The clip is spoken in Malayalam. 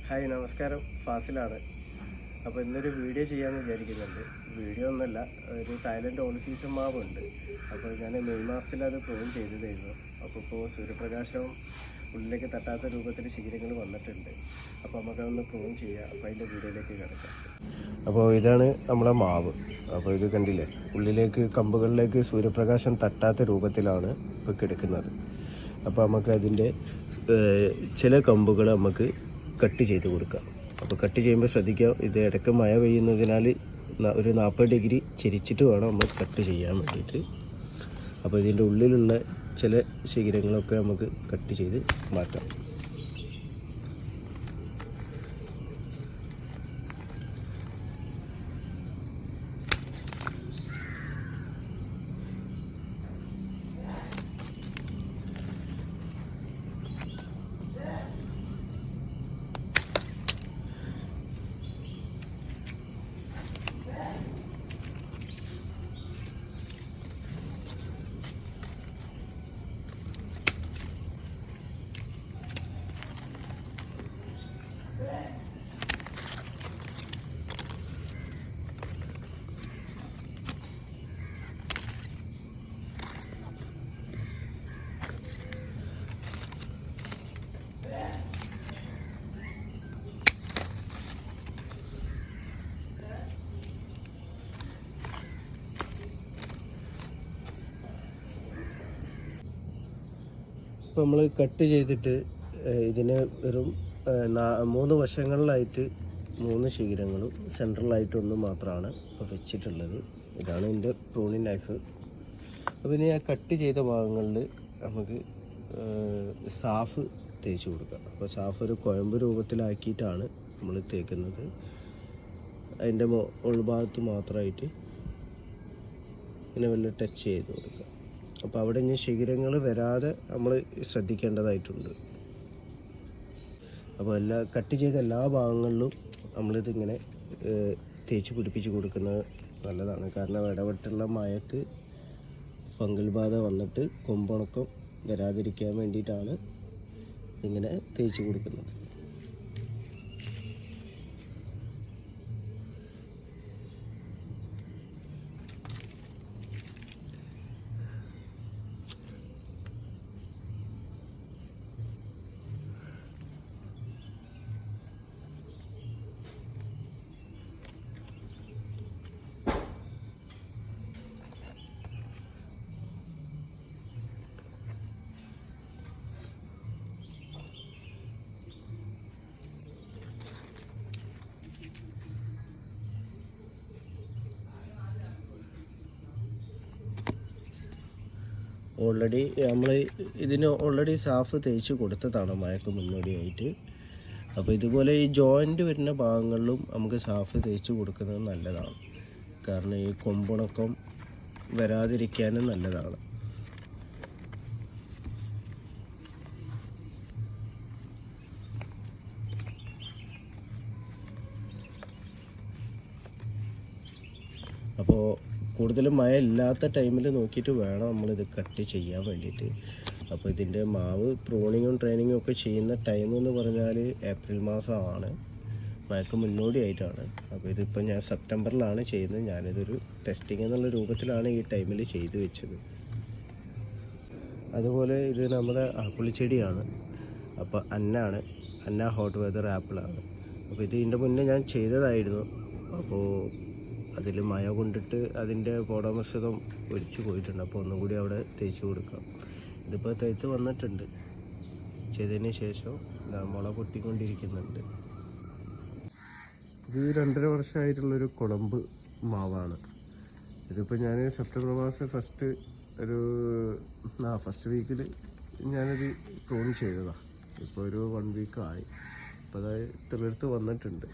ഹായ് നമസ്കാരം, ഫാസിലാണ്. അപ്പോൾ ഇന്നൊരു വീഡിയോ ചെയ്യാമെന്ന് വിചാരിക്കുന്നുണ്ട്. വീഡിയോ ഒന്നുമല്ല, ഒരു തായ്ലൻഡ് ഓൾ സീസൺ മാവുണ്ട്. അപ്പോൾ ഞാൻ മെയ് മാസത്തിൽ അത് പ്രൂൺ ചെയ്തതായിരുന്നു. അപ്പോൾ സൂര്യപ്രകാശം ഉള്ളിലേക്ക് തട്ടാത്ത രൂപത്തിൽ ശിഖരങ്ങൾ വന്നിട്ടുണ്ട്. അപ്പോൾ നമുക്കതൊന്ന് പ്രൂൺ ചെയ്യാം. അപ്പോൾ അതിൻ്റെ വീഡിയോയിലേക്ക് കിടക്കാം. അപ്പോൾ ഇതാണ് നമ്മളെ മാവ്. അപ്പോൾ ഇത് കണ്ടില്ലേ, ഉള്ളിലേക്ക് കമ്പുകളിലേക്ക് സൂര്യപ്രകാശം തട്ടാത്ത രൂപത്തിലാണ് ഇപ്പോൾ കിടക്കുന്നത്. അപ്പോൾ നമുക്ക് അതിൻ്റെ ചില കമ്പുകൾ നമുക്ക് കട്ട് ചെയ്ത് കൊടുക്കാം. അപ്പോൾ കട്ട് ചെയ്യുമ്പോൾ ശ്രദ്ധിക്കാം, ഇത് ഇടയ്ക്ക് മഴ പെയ്യുന്നതിനാൽ ഒരു 40 ഡിഗ്രി ചെരിച്ചിട്ട് വേണം നമ്മൾ കട്ട് ചെയ്യാൻ വേണ്ടിയിട്ട്. അപ്പോൾ ഇതിൻ്റെ ഉള്ളിലുള്ള ചില ശിഖരങ്ങളൊക്കെ നമുക്ക് കട്ട് ചെയ്ത് മാറ്റാം. ഇപ്പോൾ നമ്മൾ കട്ട് ചെയ്തിട്ട് ഇതിന് വെറും 3 വശങ്ങളിലായിട്ട് 3 ശിഖരങ്ങളും സെൻട്രലായിട്ടൊന്ന് മാത്രമാണ് ഇപ്പോൾ വെച്ചിട്ടുള്ളത്. ഇതാണ് എൻ്റെ പ്രൂണിങ് നൈഫ്. അപ്പോൾ ഇനി ആ കട്ട് ചെയ്ത ഭാഗങ്ങളിൽ നമുക്ക് സാഫ് തേച്ച് കൊടുക്കാം. അപ്പോൾ സാഫ് ഒരു കുഴമ്പ് രൂപത്തിലാക്കിയിട്ടാണ് നമ്മൾ തേക്കുന്നത്. അതിൻ്റെ ഉൾഭാഗത്ത് മാത്രമായിട്ട് ഇങ്ങനെ വല്ല ടച്ച് ചെയ്ത് കൊടുക്കുക. അപ്പോൾ അവിടെ ഇനി ശിഖരങ്ങൾ വരാതെ നമ്മൾ ശ്രദ്ധിക്കേണ്ടതായിട്ടുണ്ട്. അപ്പോൾ കട്ട് ചെയ്ത എല്ലാ ഭാഗങ്ങളിലും നമ്മളിതിങ്ങനെ തേച്ച് പിടിപ്പിച്ച് കൊടുക്കുന്നത് നല്ലതാണ്. കാരണം ഇടവിട്ടുള്ള മഴയ്ക്ക് ഫംഗൽ ബാധ വന്നിട്ട് കൊമ്പുണക്കം വരാതിരിക്കാൻ വേണ്ടിയിട്ടാണ് ഇങ്ങനെ തേച്ച് കൊടുക്കുന്നത്. ഓൾറെഡി നമ്മൾ ഇതിന് സാഫ് തേച്ച് കൊടുത്തതാണ് മഴയ്ക്ക് മുന്നോടിയായിട്ട്. അപ്പോൾ ഇതുപോലെ ഈ ജോയിൻ്റ് വരുന്ന ഭാഗങ്ങളിലും നമുക്ക് സാഫ് തേച്ച് കൊടുക്കുന്നത് നല്ലതാണ്. കാരണം ഈ കൊമ്പുണക്കം വരാതിരിക്കാനും നല്ലതാണ്. അപ്പോൾ കൂടുതലും മഴ ഇല്ലാത്ത ടൈമിൽ നോക്കിയിട്ട് വേണം നമ്മളിത് കട്ട് ചെയ്യാൻ വേണ്ടിയിട്ട്. അപ്പോൾ ഇതിൻ്റെ മാവ് പ്രൂണിങ്ങും ട്രെയിനിങ്ങും ഒക്കെ ചെയ്യുന്ന ടൈം എന്ന് പറഞ്ഞാൽ ഏപ്രിൽ മാസമാണ്, മഴയ്ക്ക് മുന്നോടിയായിട്ടാണ്. അപ്പോൾ ഇതിപ്പോൾ ഞാൻ സെപ്റ്റംബറിലാണ് ചെയ്യുന്നത്. ഞാനിതൊരു ടെസ്റ്റിംഗ് എന്നുള്ള രൂപത്തിലാണ് ഈ ടൈമിൽ ചെയ്ത് വെച്ചത്. അതുപോലെ ഇത് നമ്മുടെ ആപ്പിളിച്ചെടിയാണ്. അപ്പോൾ അന്ന ഹോട്ട് വെതർ ആപ്പിളാണ്. അപ്പോൾ ഇതിൻ്റെ മുന്നേ ഞാൻ ചെയ്തതായിരുന്നു. അപ്പോൾ അതിൽ മഴ കൊണ്ടിട്ട് അതിൻ്റെ പോടാമിശ്രിതം ഒലിച്ചു പോയിട്ടുണ്ട്. അപ്പോൾ ഒന്നും കൂടി അവിടെ തേച്ച് കൊടുക്കാം. ഇതിപ്പോൾ തേച്ച് വന്നിട്ടുണ്ട്. ചെയ്തതിന് ശേഷം മുള പൊട്ടിക്കൊണ്ടിരിക്കുന്നുണ്ട്. ഇത് 2.5 വർഷമായിട്ടുള്ളൊരു കുളമ്പ് മാവാണ്. ഇതിപ്പോൾ ഞാൻ സെപ്റ്റംബർ മാസം ഫസ്റ്റ് വീക്കിൽ ഞാനത് പ്രൂൺ ചെയ്തതാണ്. ഇപ്പോൾ ഒരു 1 വീക്കായി. അപ്പോൾ അത് തെളിർത്ത് വന്നിട്ടുണ്ട്.